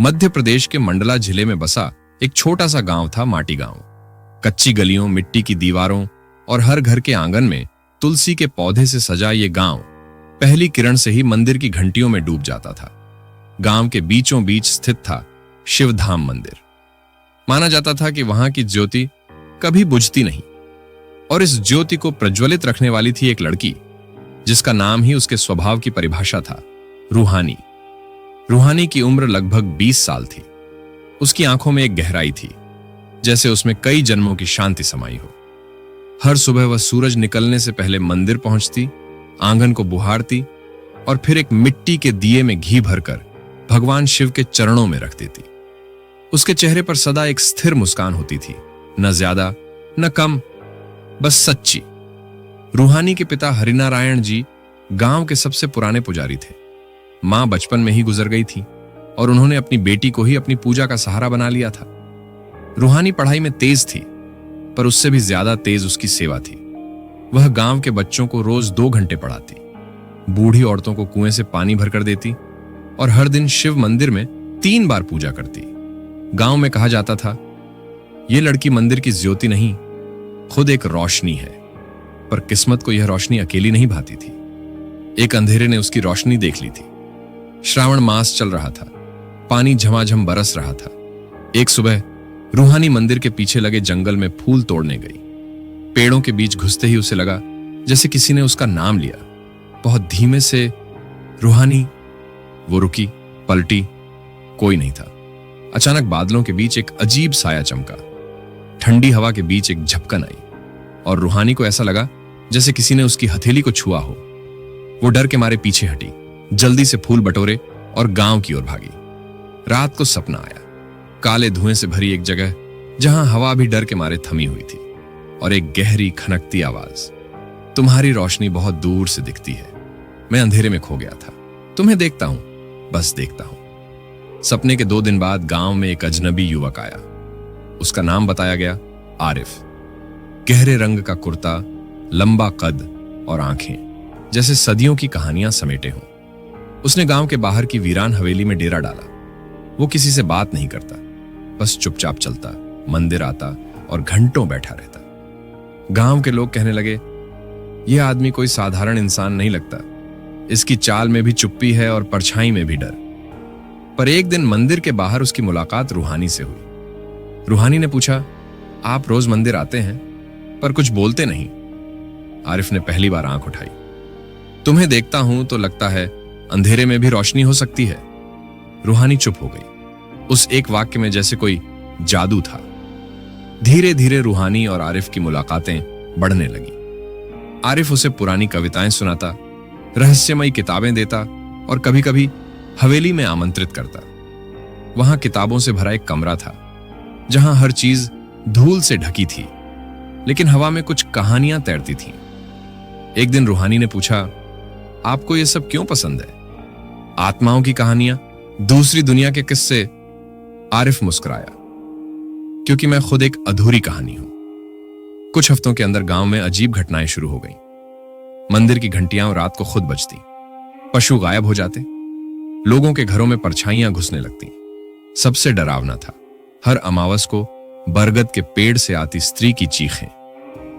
मध्य प्रदेश के मंडला जिले में बसा एक छोटा सा गांव था माटी गांव। कच्ची गलियों, मिट्टी की दीवारों और हर घर के आंगन में तुलसी के पौधे से सजा ये गांव पहली किरण से ही मंदिर की घंटियों में डूब जाता था। गांव के बीचों बीच स्थित था शिवधाम मंदिर। माना जाता था कि वहां की ज्योति कभी बुझती नहीं, और इस ज्योति को प्रज्वलित रखने वाली थी एक लड़की, जिसका नाम ही उसके स्वभाव की परिभाषा था, रूहानी। रूहानी की उम्र लगभग 20 साल थी। उसकी आंखों में एक गहराई थी, जैसे उसमें कई जन्मों की शांति समाई हो। हर सुबह वह सूरज निकलने से पहले मंदिर पहुंचती, आंगन को बुहारती और फिर एक मिट्टी के दिए में घी भरकर भगवान शिव के चरणों में रख देती। उसके चेहरे पर सदा एक स्थिर मुस्कान होती थी, न ज्यादा न कम, बस सच्ची। रूहानी के पिता हरिनारायण जी गांव के सबसे पुराने पुजारी थे। मां बचपन में ही गुजर गई थी और उन्होंने अपनी बेटी को ही अपनी पूजा का सहारा बना लिया था। रूहानी पढ़ाई में तेज थी, पर उससे भी ज्यादा तेज उसकी सेवा थी। वह गांव के बच्चों को रोज 2 घंटे पढ़ाती, बूढ़ी औरतों को कुएं से पानी भरकर देती और हर दिन शिव मंदिर में 3 बार पूजा करती। गांव में कहा जाता था, यह लड़की मंदिर की ज्योति नहीं, खुद एक रोशनी है। पर किस्मत को यह रोशनी अकेली नहीं भाती थी। एक अंधेरे ने उसकी रोशनी देख ली थी। श्रावण मास चल रहा था, पानी झमाझम बरस रहा था। एक सुबह रूहानी मंदिर के पीछे लगे जंगल में फूल तोड़ने गई। पेड़ों के बीच घुसते ही उसे लगा जैसे किसी ने उसका नाम लिया। बहुत धीमे से, रूहानी। वो रुकी, पलटी, कोई नहीं था। अचानक बादलों के बीच एक अजीब साया चमका। ठंडी हवा के बीच एक झपकन आई और रूहानी को ऐसा लगा जैसे किसी ने उसकी हथेली को छुआ हो। वो डर के मारे पीछे हटी, जल्दी से फूल बटोरे और गांव की ओर भागी। रात को सपना आया, काले धुएं से भरी एक जगह जहां हवा भी डर के मारे थमी हुई थी, और एक गहरी खनकती आवाज, तुम्हारी रोशनी बहुत दूर से दिखती है। मैं अंधेरे में खो गया था, तुम्हें देखता हूं, बस देखता हूं। सपने के 2 दिन बाद गांव में एक अजनबी युवक आया। उसका नाम बताया गया, आरिफ। गहरे रंग का कुर्ता, लंबा कद और आंखें जैसे सदियों की कहानियां समेटे हों। उसने गांव के बाहर की वीरान हवेली में डेरा डाला। वो किसी से बात नहीं करता, बस चुपचाप चलता, मंदिर आता और घंटों बैठा रहता। गांव के लोग कहने लगे, यह आदमी कोई साधारण इंसान नहीं लगता, इसकी चाल में भी चुप्पी है और परछाई में भी डर। पर एक दिन मंदिर के बाहर उसकी मुलाकात रूहानी से हुई। रूहानी ने पूछा, आप रोज मंदिर आते हैं पर कुछ बोलते नहीं। आरिफ ने पहली बार आंख उठाई। तुम्हें देखता हूं तो लगता है अंधेरे में भी रोशनी हो सकती है। रूहानी चुप हो गई। उस एक वाक्य में जैसे कोई जादू था। धीरे धीरे रूहानी और आरिफ की मुलाकातें बढ़ने लगी। आरिफ उसे पुरानी कविताएं सुनाता, रहस्यमयी किताबें देता और कभी कभी हवेली में आमंत्रित करता। वहां किताबों से भरा एक कमरा था, जहां हर चीज धूल से ढकी थी, लेकिन हवा में कुछ कहानियां तैरती थीं। एक दिन रूहानी ने पूछा, आपको यह सब क्यों पसंद है? आत्माओं की कहानियां, दूसरी दुनिया के किस्से? आरिफ मुस्कुराया, क्योंकि मैं खुद एक अधूरी कहानी हूं। कुछ हफ्तों के अंदर गांव में अजीब घटनाएं शुरू हो गईं। मंदिर की घंटियां रात को खुद बजती, पशु गायब हो जाते, लोगों के घरों में परछाइयां घुसने लगती। सबसे डरावना था, हर अमावस को बरगद के पेड़ से आती स्त्री की चीखें।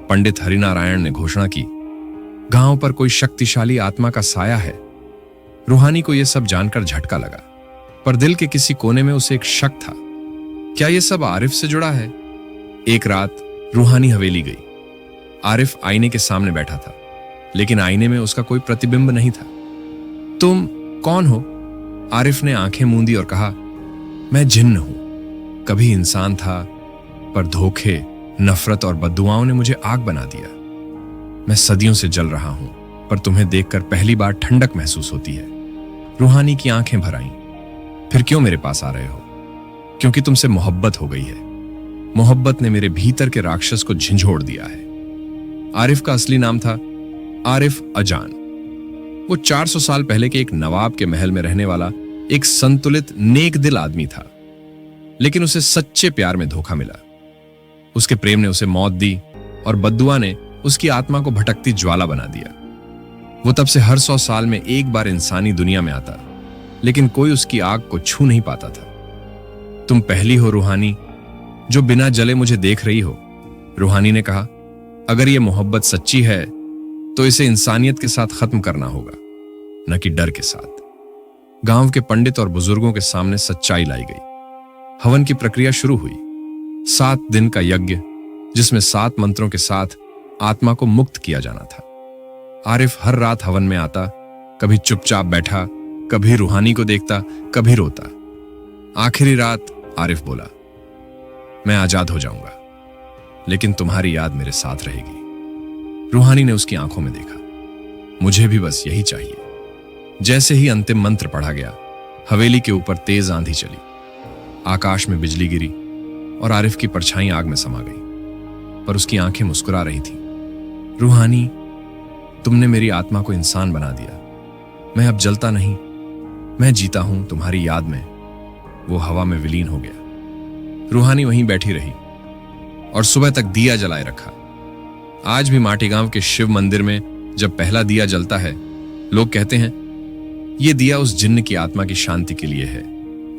पंडित हरिनारायण ने घोषणा की, गांव पर कोई शक्तिशाली आत्मा का साया है। रूहानी को यह सब जानकर झटका लगा, पर दिल के किसी कोने में उसे एक शक था, क्या यह सब आरिफ से जुड़ा है? एक रात रूहानी हवेली गई। आरिफ आईने के सामने बैठा था, लेकिन आईने में उसका कोई प्रतिबिंब नहीं था। तुम कौन हो? आरिफ ने आंखें मूंदी और कहा, मैं जिन्न हूं। कभी इंसान था, पर धोखे, नफरत और बद्दुआओं ने मुझे आग बना दिया। मैं सदियों से जल रहा हूं, पर तुम्हें देखकर पहली बार ठंडक महसूस होती है। रूहानी की आंखें भर आईं। फिर क्यों मेरे पास आ रहे हो? क्योंकि तुमसे मोहब्बत हो गई है। मोहब्बत ने मेरे भीतर के राक्षस को झंझोड़ दिया है। आरिफ का असली नाम था आरिफ अजान। वो 400 साल पहले के एक नवाब के महल में रहने वाला एक संतुलित, नेक दिल आदमी था, लेकिन उसे सच्चे प्यार में धोखा मिला। उसके प्रेम ने उसे मौत दी और बद्दुआ ने उसकी आत्मा को भटकती ज्वाला बना दिया। वो तब से हर 100 साल में एक बार इंसानी दुनिया में आता, लेकिन कोई उसकी आग को छू नहीं पाता था। तुम पहली हो रूहानी जो बिना जले मुझे देख रही हो। रूहानी ने कहा, अगर ये मोहब्बत सच्ची है तो इसे इंसानियत के साथ खत्म करना होगा, न कि डर के साथ। गांव के पंडित और बुजुर्गों के सामने सच्चाई लाई गई। हवन की प्रक्रिया शुरू हुई। 7 दिन का यज्ञ जिसमें 7 मंत्रों के साथ आत्मा को मुक्त किया जाना था। आरिफ हर रात हवन में आता, कभी चुपचाप बैठा, कभी रूहानी को देखता, कभी रोता। आखिरी रात आरिफ बोला, मैं आजाद हो जाऊंगा, लेकिन तुम्हारी याद मेरे साथ रहेगी। रूहानी ने उसकी आंखों में देखा, मुझे भी बस यही चाहिए। जैसे ही अंतिम मंत्र पढ़ा गया, हवेली के ऊपर तेज आंधी चली। आकाश में बिजली गिरी और आरिफ की परछाई आग में समा गई, पर उसकी आंखें मुस्कुरा रही थीं। रूहानी, तुमने मेरी आत्मा को इंसान बना दिया। मैं अब जलता नहीं, मैं जीता हूं तुम्हारी याद में। वो हवा में विलीन हो गया। रूहानी वहीं बैठी रही और सुबह तक दिया जलाए रखा। आज भी माटी गांव के शिव मंदिर में जब पहला दिया जलता है, लोग कहते हैं ये दिया उस जिन्न की आत्मा की शांति के लिए है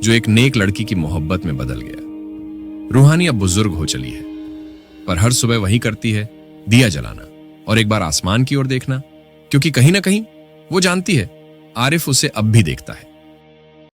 जो एक नेक लड़की की मोहब्बत में बदल गया। रूहानी अब बुजुर्ग हो चली है, पर हर सुबह वही करती है, दिया जलाना और एक बार आसमान की ओर देखना, क्योंकि कहीं ना कहीं वो जानती है आरिफ उसे अब भी देखता है।